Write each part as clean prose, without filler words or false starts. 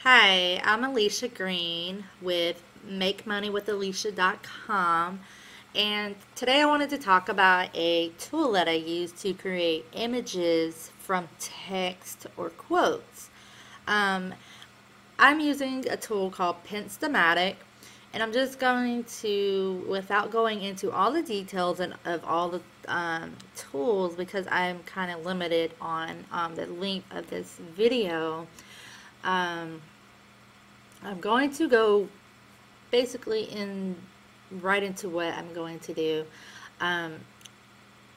Hi, I'm Alicia Green with MakeMoneyWithAlicia.com, and today I wanted to talk about a tool that I use to create images from text or quotes. Um, I'm using a tool called Pinstamatic, and I'm just going to, without going into all the details of all the tools, because I'm kind of limited on the length of this video. Um, I'm going to go basically right into what I'm going to do.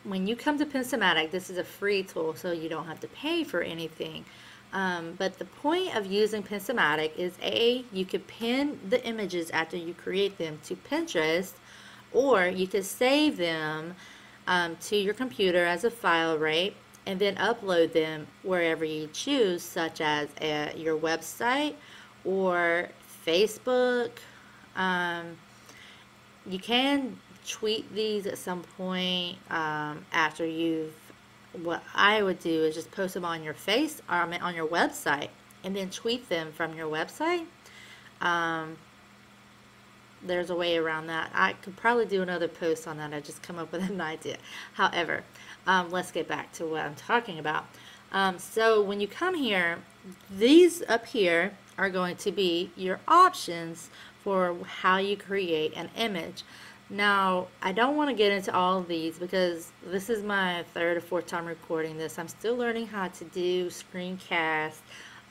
When you come to Pinstamatic, this is a free tool, so you don't have to pay for anything. But the point of using Pinstamatic is you could pin the images after you create them to Pinterest, or you could save them to your computer as a file, right? And then upload them wherever you choose, such as your website or Facebook. You can tweet these at some point after what I would do is just post them on your on your website, and then tweet them from your website. There's a way around that. I could probably do another post on that. I just come up with an idea. However, let's get back to what I'm talking about. So when you come here, these up here are going to be your options for how you create an image. Now, I don't want to get into all of these because this is my third or fourth time recording this. I'm still learning how to do screencast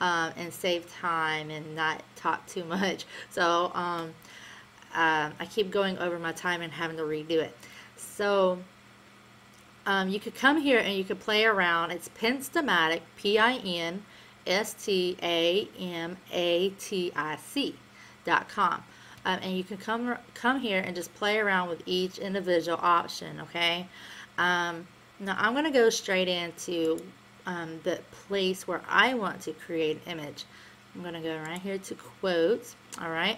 and save time and not talk too much. So I keep going over my time and having to redo it. So you could come here and you could play around. It's Pinstamatic, Pinstamatic.com. And you can come here and just play around with each individual option, okay? Now I'm going to go straight into the place where I want to create an image. I'm going to go right here to quotes, all right?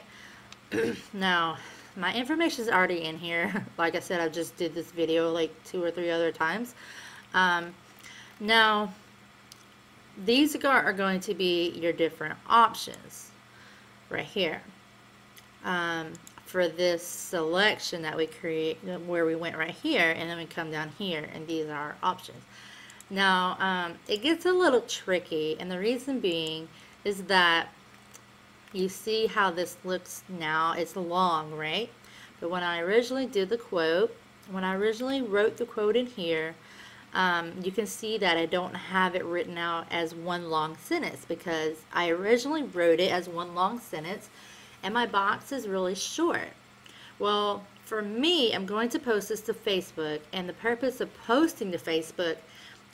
Now, my information is already in here. Like I said, I just did this video like 2 or 3 other times. Now, these are going to be your different options right here. For this selection that we create, where we went right here, and then we come down here, and these are our options. Now, it gets a little tricky, and the reason being is that you see how this looks now. It's long, right? But when I originally did the quote, when I originally wrote the quote in here, you can see that I don't have it written out as one long sentence, because I originally wrote it as one long sentence, and my box is really short. Well, for me, I'm going to post this to Facebook, and the purpose of posting to Facebook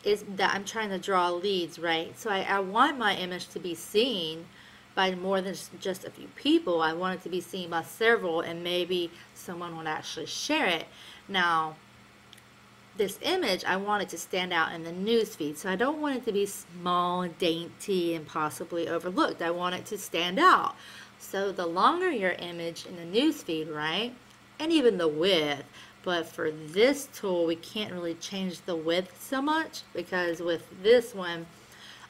is that I'm trying to draw leads, right? So I want my image to be seen by more than just a few people. I want it to be seen by several, and maybe someone would actually share it. Now, this image, I want it to stand out in the news feed, so I don't want it to be small and dainty and possibly overlooked. I want it to stand out. So the longer your image in the news feed, right, and even the width, but for this tool we can't really change the width so much, because with this one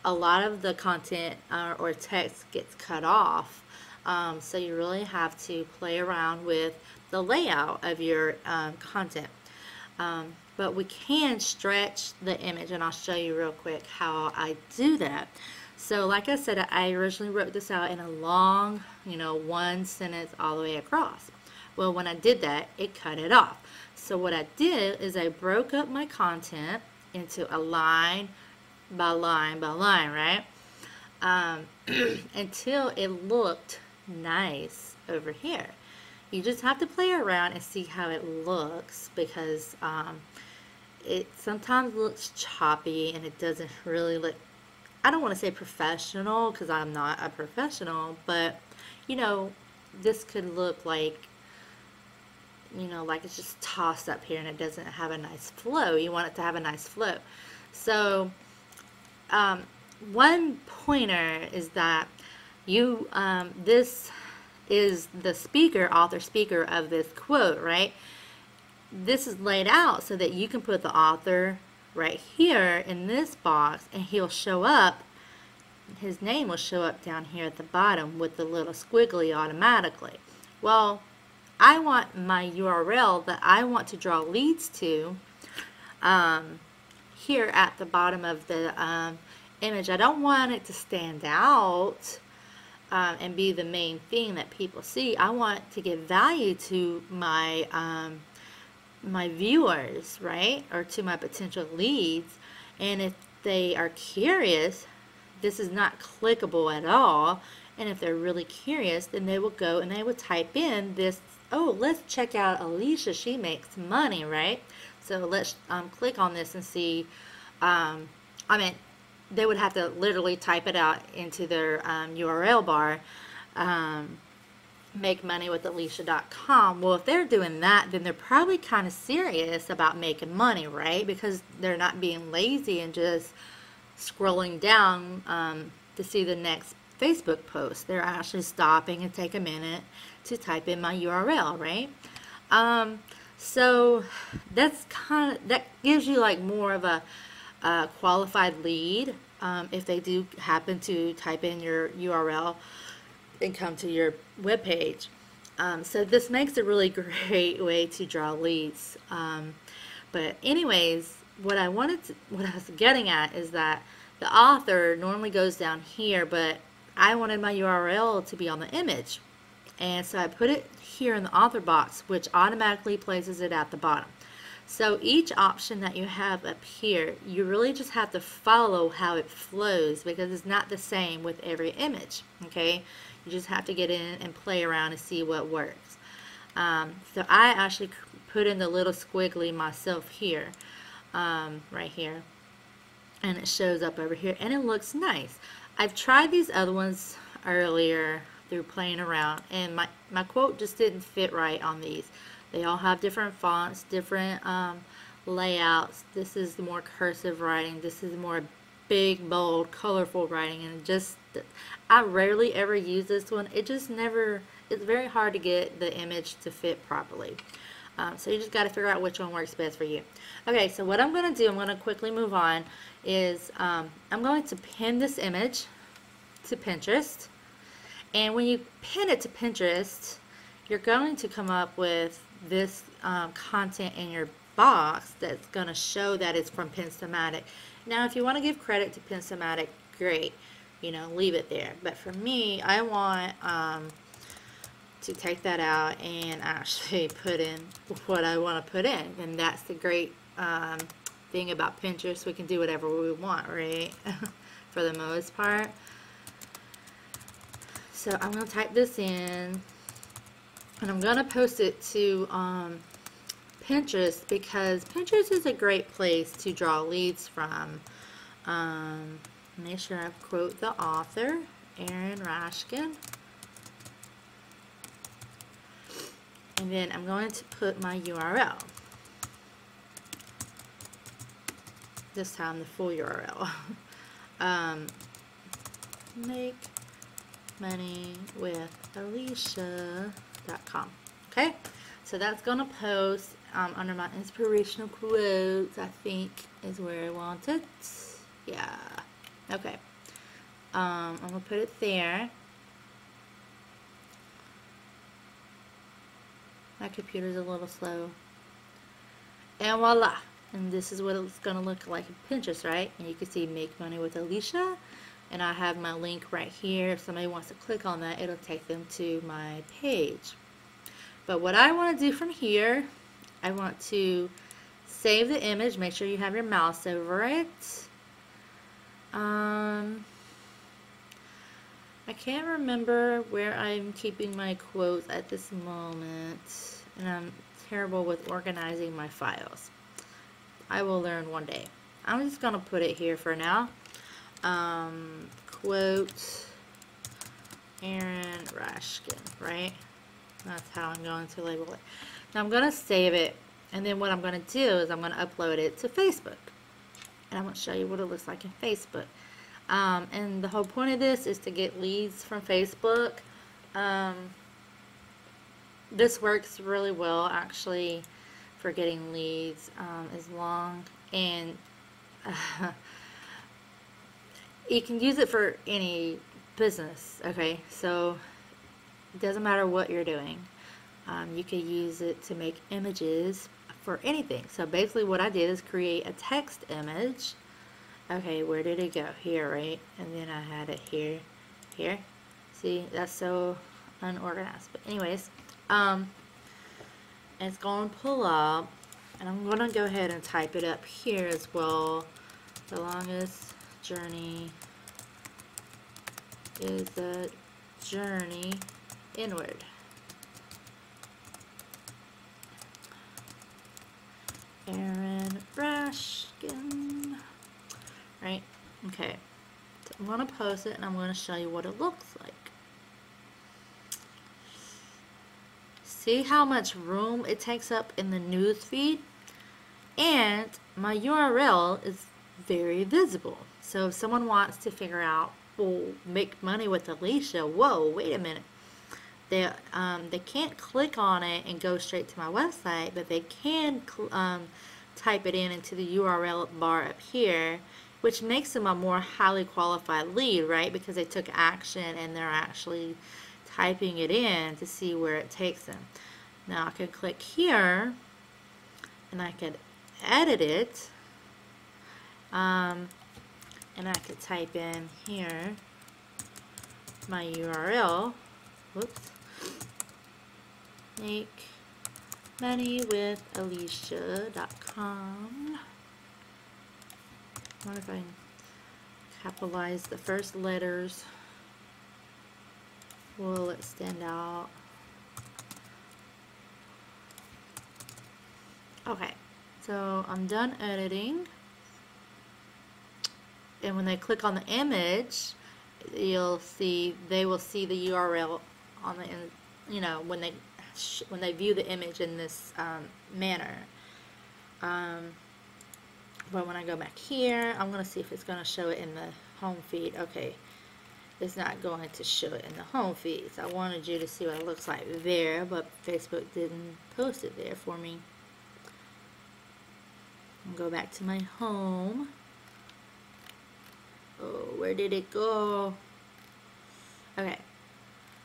a lot of the content or text gets cut off. So you really have to play around with the layout of your content. But we can stretch the image, and I'll show you real quick how I do that. So like I said, I originally wrote this out in a long, one sentence all the way across. Well, when I did that, it cut it off. So what I did is I broke up my content into a line by line by line, right? Until it looked nice over here. You just have to play around and see how it looks, because it sometimes looks choppy and it doesn't really look, I don't want to say professional, because I'm not a professional, but this could look like like it's just tossed up here and it doesn't have a nice flow. You want it to have a nice flow. So one pointer is that this is the author speaker of this quote, right? This is laid out so that you can put the author right here in this box, and he'll show up his name will show up down here at the bottom with the little squiggly automatically. Well, I want my URL that I want to draw leads to here at the bottom of the image. I don't want it to stand out and be the main thing that people see. I want to give value to my my viewers, right? Or to my potential leads. And if they are curious, this is not clickable at all. And if they're really curious, then they will go and they will type in this, oh, let's check out Alicia, she makes money, right? So let's click on this and see. I mean, they would have to literally type it out into their URL bar, makemoneywithalicia.com. Well, if they're doing that, then they're probably kind of serious about making money, right? Because they're not being lazy and just scrolling down to see the next Facebook post. They're actually stopping and take a minute to type in my URL, right? So that's that gives you like more of a qualified lead if they do happen to type in your URL and come to your web page. So this makes a really great way to draw leads. But anyways, what I was getting at is that the author normally goes down here, but I wanted my URL to be on the image. And so I put it here in the author box, which automatically places it at the bottom. So each option that you have up here, you really just have to follow how it flows, because it's not the same with every image, okay? You just have to get in and play around and see what works. So I actually put in the little squiggly myself here, right here, and it shows up over here, and it looks nice. I've tried these other ones earlier through playing around, and my quote just didn't fit right on these. They all have different fonts, different layouts. This is the more cursive writing. This is more big, bold, colorful writing, and just I rarely ever use this one. It just never, it's very hard to get the image to fit properly. So you just got to figure out which one works best for you. Okay, so what I'm going to do, I'm going to quickly move on, is I'm going to pin this image to Pinterest. And when you pin it to Pinterest, you're going to come up with this content in your box that's going to show that it's from Pinstamatic. Now, if you want to give credit to Pinstamatic, great. You know, leave it there. But for me, I want to take that out and actually put in what I want to put in. And that's the great thing about Pinterest. We can do whatever we want, right? For the most part. So I'm going to type this in, and I'm going to post it to Pinterest, because Pinterest is a great place to draw leads from. Make sure I quote the author, Aaron Rashkin. And then I'm going to put my URL. This time the full URL. makemoneywithalicia.com. Okay, so that's going to post under my inspirational quotes, I think is where I want it. Yeah. Okay. I'm going to put it there. My computer's a little slow. And voila. And this is what it's going to look like in Pinterest, right? And you can see Make Money with Alicia. And I have my link right here. If somebody wants to click on that, it'll take them to my page. But what I want to do from here, I want to save the image. Make sure you have your mouse over it. I can't remember where I'm keeping my quotes at this moment. And I'm terrible with organizing my files. I will learn one day. I'm just going to put it here for now. Quote Aaron Rashkin, right? That's how I'm going to label it. Now I'm going to save it, and then what I'm going to do is I'm going to upload it to Facebook. And I'm going to show you what it looks like in Facebook. And the whole point of this is to get leads from Facebook. This works really well, actually, for getting leads, as long and you can use it for any business, okay? So it doesn't matter what you're doing. You could use it to make images for anything. So basically what I did is create a text image. Okay, where did it go? Here, right? And then I had it here, here. See, that's so unorganized. But anyways, it's going to pull up, and I'm going to go ahead and type it up here as well. The longest journey is the journey inward. Aaron Rashkin. Right? Okay. So I'm going to post it and I'm going to show you what it looks like. See how much room it takes up in the news feed? And my URL is very visible. So if someone wants to figure out, well, make money with Alicia, whoa, wait a minute. They can't click on it and go straight to my website, but they can type it into the URL bar up here, which makes them a more highly qualified lead, right? Because they took action and they're actually typing it in to see where it takes them. Now I can click here and I can edit it, and I could type in here my URL. Whoops. Make money with Alicia.com. What if I capitalize the first letters? Will it stand out? Okay, so I'm done editing. And when they click on the image, you'll see, they will see the URL on the, you know, when they view the image in this manner. But when I go back here, I'm going to see if it's going to show it in the home feed. Okay, it's not going to show it in the home feed. So I wanted you to see what it looks like there, but Facebook didn't post it there for me. I'll go back to my home. Oh, where did it go? Okay,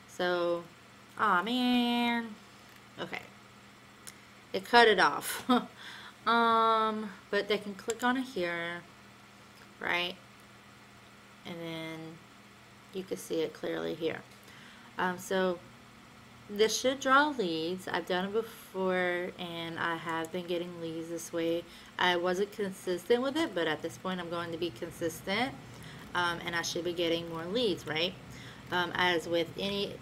so, aw, man. Okay, it cut it off. But they can click on it here, right? And then you can see it clearly here. So this should draw leads. I've done it before and I have been getting leads this way. I wasn't consistent with it, but at this point I'm going to be consistent, and I should be getting more leads, right? As with any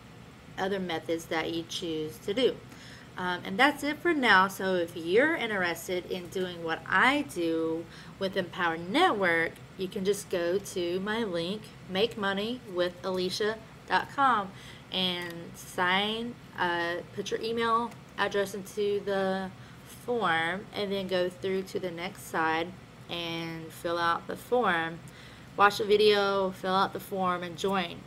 other methods that you choose to do. And that's it for now. So if you're interested in doing what I do with Empower Network, you can just go to my link, makemoneywithalicia.com, and sign, put your email address into the form, and then go through to the next side and fill out the form. Watch the video, fill out the form, and join.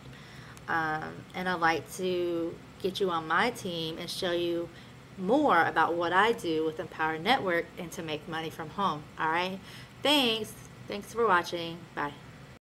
And I'd like to get you on my team and show you more about what I do with Empower Network and to make money from home. Alright? Thanks for watching. Bye.